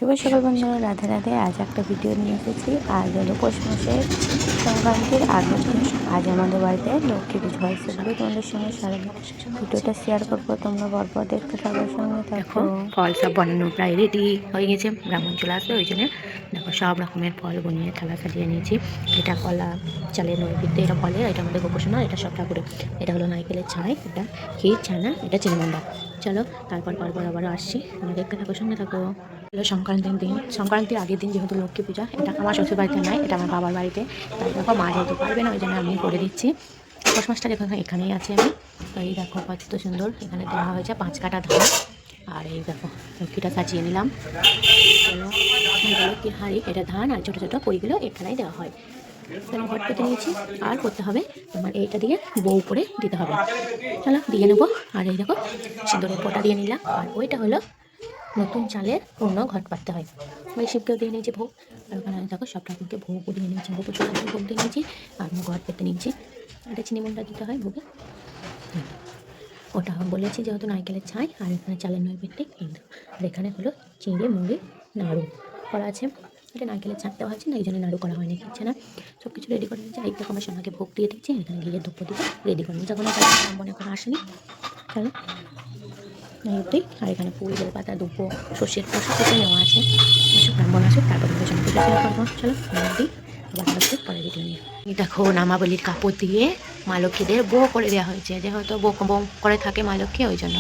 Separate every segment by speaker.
Speaker 1: শুভ সকাল বন্ধুরা, রাধে রাধে। আজ একটা ভিডিও নিয়ে এসেছি। আজ হলো পৌষ মাসের সংক্রান্তির আগের দিন। আজ আমাদের বাড়িতে লক্ষ্মী পুজো হয়, সেগুলো তোমাদের সঙ্গে সারাদিন ভিডিওটা শেয়ার করবো। তোমরা পরপর দেখতে থাকার সঙ্গে
Speaker 2: দেখো
Speaker 1: থাকো।
Speaker 2: ফল সব বানানো প্রায় রেডি হয়ে গেছে, ব্রাহ্মণ চলে আসবে ওই জন্য দেখো সব রকমের ফল বনিয়ে থালা সাজিয়ে নিয়েছি। এটা কলা, চালের নৈবেদ্য, এটা ফলের, এটা আমাদের গোপোষণা, এটা সব ঠাকুরের। এটা হলো নারকেলের ছাই, এটা ক্ষীর ছানা, এটা চিনিমন্ডা। চলো তারপর আবার আসছি, তোমরা দেখতে থাকো, সঙ্গে থাকো। হলো সংক্রান্তির দিন, সংক্রান্তির আগের দিন যেহেতু লক্ষ্মী পূজা, এটা আমার শ্বশুর বাড়িতে নয়, এটা আমার বাবার বাড়িতে। তাই দেখো মা যেহেতু পারবে না ওই জন্য আমি করে দিচ্ছি। পৌষ মাসটা দেখো এখানেই আছে আমি। তো এই দেখো কত সুন্দর এখানে দেওয়া হয়েছে 5 কাটা ধান। আর এই দেখো লক্ষ্মীটা সাজিয়ে নিলাম। চলো লক্ষ্মীর হাঁড়ি, এটা ধান আর ছোটো ছোটো কইগুলো এখানেই দেওয়া হয়। তাহলে ঘট পেতে নিয়েছি, আর করতে হবে তোমার এইটা দিয়ে বউ করে দিতে হবে। চলো দিয়ে নেবো। আর এই দেখো সিঁদুরের ফোঁটা দিয়ে নিলাম। আর ওইটা হলো নতুন চালের পূর্ণ ঘট পাততে হয়। ওই শিবকেও দিয়ে নিয়েছি ভোগ। আর ওখানে দেখো সব ঠাকুরকে ভোগও দিয়ে নিয়েছি, ভোগ ভোগ দিয়ে নিয়েছি। আর ঘট পেতে নিয়েছি, এটা চিনিমনটা দিতে হয় ভোগে। ওটা বলেছি যেহেতু নারকেলের ছাই, আর এখানে চালের নৈবেদ্য কিন্তু। আর এখানে হলো চিংড়ি মুড়ি নাড়ু করা আছে। এটা নারকেলের ছাঁক দেওয়া হয়েছে না, এই জন্য নাড়ু করা হয়নি, কিনছে না। সব কিছু রেডি করে নিয়েছি। এই দেখো আমার সোনাকে ভোগ দিয়ে দিচ্ছি, এখানে ঘিয়ে ধূপ দিয়ে রেডি করে নিয়েছি। যখন ব্রাহ্মণ এখন আসেনি, চলো এই। আর এখানে ফুল, বেলপাতা, দুব্বো, সর্ষের খোল সব কিছু নেওয়া আছে। আসুক ব্রাহ্মণ আসুক, তারপর তোমাদের সঙ্গে পুজো শেয়ার করবো। চলো দিই, আবার আসবে পরে ভিডিও নিয়ে। দেখো নামাবলির কাপড় দিয়ে মা লক্ষ্মীদের বো করে দেওয়া হয়েছে, যেহেতু বো করে থাকে মা লক্ষ্মী, ওই জন্য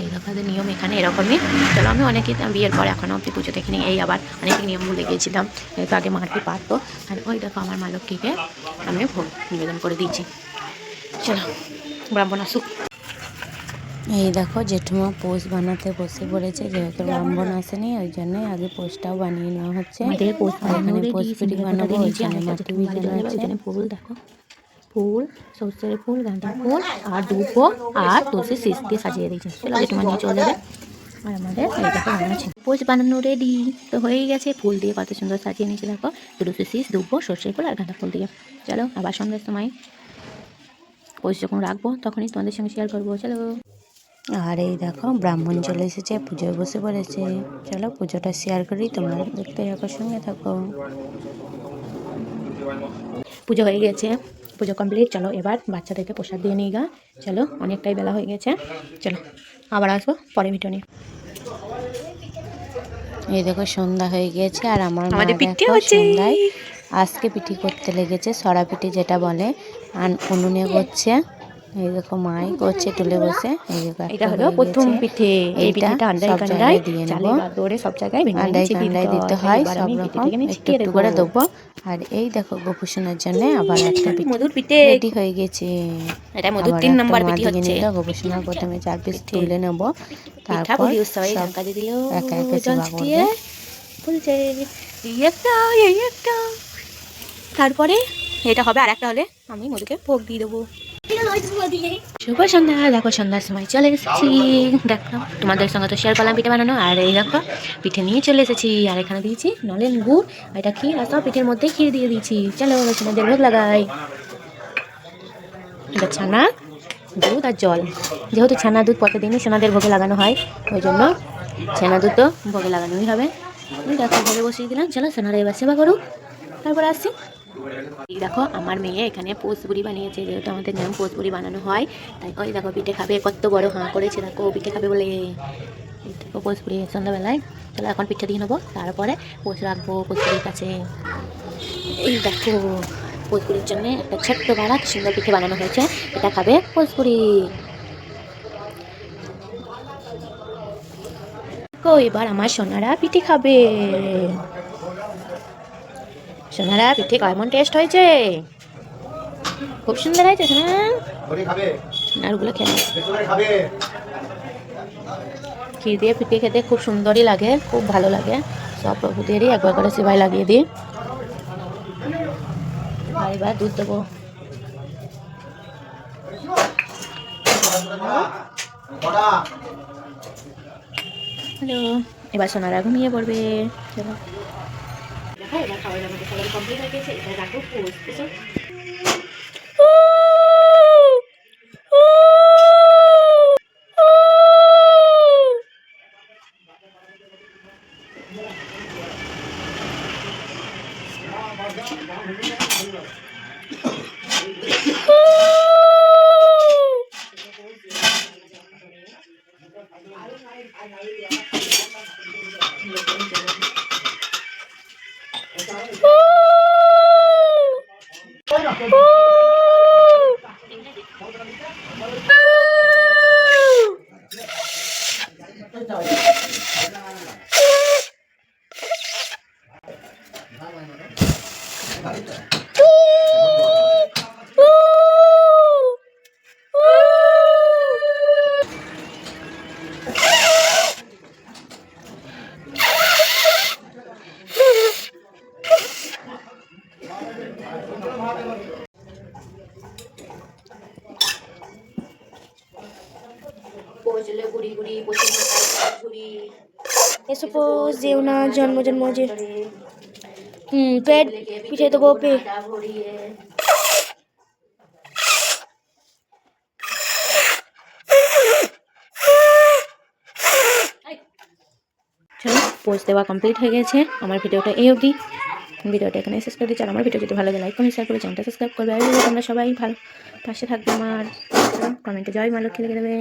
Speaker 2: এই দেখো নিয়ম এখানে এরকমই। চলো আমি অনেকে বিয়ের পর এখনও অব্দি পুজো দেখিনি, এই আবার অনেক নিয়ম ভুলে গিয়েছিলাম। তো আগে মাটি পারতো। আর ওই দেখো আমার মা লক্ষ্মীকে আমি ভোগ নিবেদন করে দিয়েছি। চলো ব্রাহ্মণ আসুক।
Speaker 1: এই দেখো জেঠুমা পোষ বানাতে বসে পড়েছে, যেহেতু ব্রাহ্মণ আসেনি ওই জন্যই আগে পোষটাও বানিয়ে নেওয়া হচ্ছে। আর এখানে পোষ পিঠি বানাবো, ওই জন্য মাটি ভিজানো আছে।
Speaker 2: ফুল দেখো, ফুল, সরষের ফুল, গাঁদা ফুল আর দুব্বো আর তুলসী শীষ দিয়ে সাজিয়ে দিয়েছি। চলো জেঠুমা নিয়ে চলে যাবে। আর আমাদের এই দেখো বানাচ্ছি, পোষ বানানো রেডি তো হয়েই গেছে। ফুল দিয়ে কত সুন্দর সাজিয়ে নিয়েছি দেখো, তুলসী শীষ, দুব্বো, সরষের ফুল আর গাঁদা ফুল দিয়ে। চলো আবার সন্ধ্যের সময় পোষ যখন রাখবো তখনই তোমাদের সঙ্গে শেয়ার করবো। চলো।
Speaker 1: আর এই দেখো ব্রাহ্মণ চলে এসেছে, পুজোয় বসে পড়েছে। চলো পুজোটা শেয়ার করি, তোমরা দেখতে থাকো, সঙ্গে থাকো।
Speaker 2: পুজো হয়ে গেছে, পুজো কমপ্লিট। চলো এবার বাচ্চাদেরকে প্রসাদ দিয়ে নিই গা। চলো অনেকটাই বেলা হয়ে গেছে, চলো আবার আসবো পরে ভিডিও নিয়ে।
Speaker 1: এই দেখো সন্ধ্যা হয়ে গিয়েছে, আর আমার মা
Speaker 2: আমাদের পিঠে
Speaker 1: দেখো
Speaker 2: হচ্ছে,
Speaker 1: সন্ধ্যায় আজকে পিঠি করতে লেগেছে, সরা পিঠি যেটা বলে, উনুনে করছে। এই দেখো মাই করছে তুলে বসে। এই দেখো
Speaker 2: এটা
Speaker 1: একটা
Speaker 2: হলো
Speaker 1: হয়ে
Speaker 2: প্রথম
Speaker 1: গেছে।
Speaker 2: পিঠে। এই
Speaker 1: এইটা
Speaker 2: পিঠেটা আন্ডাই
Speaker 1: সব
Speaker 2: কান্ডাই
Speaker 1: জায়গায় দিয়ে নেবো,
Speaker 2: চালে বা দৌড়ে সব জায়গায় ভেঙে ভেঙে
Speaker 1: আন্ডাই
Speaker 2: ছিটিয়ে
Speaker 1: কান্ডাই দিতে
Speaker 2: হয়।
Speaker 1: হয়,
Speaker 2: এবার
Speaker 1: সব
Speaker 2: আমি
Speaker 1: রকম
Speaker 2: পিঠেটাকে নিয়ে
Speaker 1: একটু
Speaker 2: ছিটিয়ে
Speaker 1: একটু
Speaker 2: দেবো।
Speaker 1: করে দেবো। আর এই দেখো গোপুসোনার জন্য আবার একটা পিঠে
Speaker 2: মধুর পিঠে,
Speaker 1: রেডি হয়ে গেছে।
Speaker 2: এটা মধুর
Speaker 1: আবার
Speaker 2: 3
Speaker 1: একটা
Speaker 2: নম্বর
Speaker 1: মা
Speaker 2: পিঠে
Speaker 1: দিকে
Speaker 2: হচ্ছে।
Speaker 1: নিল, গোপুসোনার প্রথমে 4 পিস
Speaker 2: পিঠে
Speaker 1: তুলে নেব,
Speaker 2: পিঠা
Speaker 1: তারপর
Speaker 2: পুলি উৎসবে
Speaker 1: সব
Speaker 2: ঢাকা দিয়ে দিল,
Speaker 1: একা একা
Speaker 2: জল
Speaker 1: সেবা
Speaker 2: ছিটিয়ে
Speaker 1: করবে।
Speaker 2: বলছে এই একটা, এই একটা। তারপরে এটা হবে, আর একটা হলে আমি মধুকে ভোগ দিয়ে দেবো। শুভ সন্ধ্যা। দেখো সন্ধ্যার সময় চলে এসেছি, দেখো তোমাদের সঙ্গে তো শেয়ার করলাম পিঠে বানানো। আর এই দেখো পিঠে নিয়ে চলে এসেছি, আর এখানে দিয়েছি নলেন গুড়, এটা ক্ষীর, আর সব পিঠের মধ্যে ক্ষীর দিয়ে দিয়েছি। চলো সোনাদের ভোগ লাগাই। এটা ছানা, দুধ আর জল, যেহেতু ছানা দুধ প্রতিদিনই সোনাদের ভোগে লাগানো হয়, ওই জন্য ছানা দুধ তো ভোগে লাগানোই হবে। দেখো ভোগে বসিয়ে দিলাম, চলো সোনারা এবার সেবা করুক, তারপরে আসছি। এই দেখো আমার মেয়ে এখানে পোস্তপুরি বানিয়েছে, যেহেতু আমাদের নিয়ম পোস্তপুরি বানানো হয়, তাই ওই দেখো পিঠে খাবে, কত বড় হাঁ করেছে দেখো পিঠে খাবে বলে। দেখো পোস্তপুরি সন্ধ্যাবেলায়। চলো এখন পিঠে দিয়ে নেবো, তারপরে পোষ রাখবো পোস্তপুরির কাছে। এই দেখো পোস্তপুরির জন্য একটা ছোট্ট বাড়া কি সুন্দর পিঠে বানানো হয়েছে, এটা খাবে পোস্তপুরি। এবার আমার সোনারা পিঠে খাবে। সোনারা পিঠে কেমন টেস্ট হয়েছে? খুব সুন্দর হয়েছে সোনা, সোনারগুলো খেয়ে ক্ষীর দিয়ে পিঠে খেতে খুব সুন্দরই লাগে, খুব ভালো লাগে। সব প্রভুদেরই একবার করে সেবাই লাগিয়ে দিই। আর এবার দুধ দেবো। হ্যালো, এবার সোনারা ঘুমিয়ে পড়বে। চলো দেখো এবার খাবার আমাদের সবাই কমপ্লিট হয়ে গেছে, এবার রাখবো পোস্ট।
Speaker 1: এসো পোজ যেও না জন্ম জন্ম যে পেট পিঠে দেবো পে
Speaker 2: চলো পোজ দেওয়া কমপ্লিট হয়ে গেছে। আমার ভিডিওটা এই অবধি, ভিডিওটা এখানে শেষ করে দিচ্ছি। আর আমার ভিডিও যদি ভালো লাগে লাইক কমেন্ট শেয়ার করে চ্যানেলটা সাবস্ক্রাইব করবে। আর তোমরা সবাই ভালো পাশে থাকবে আমার, কমেন্টে জয় মা লক্ষ্মী লিখে দেবে।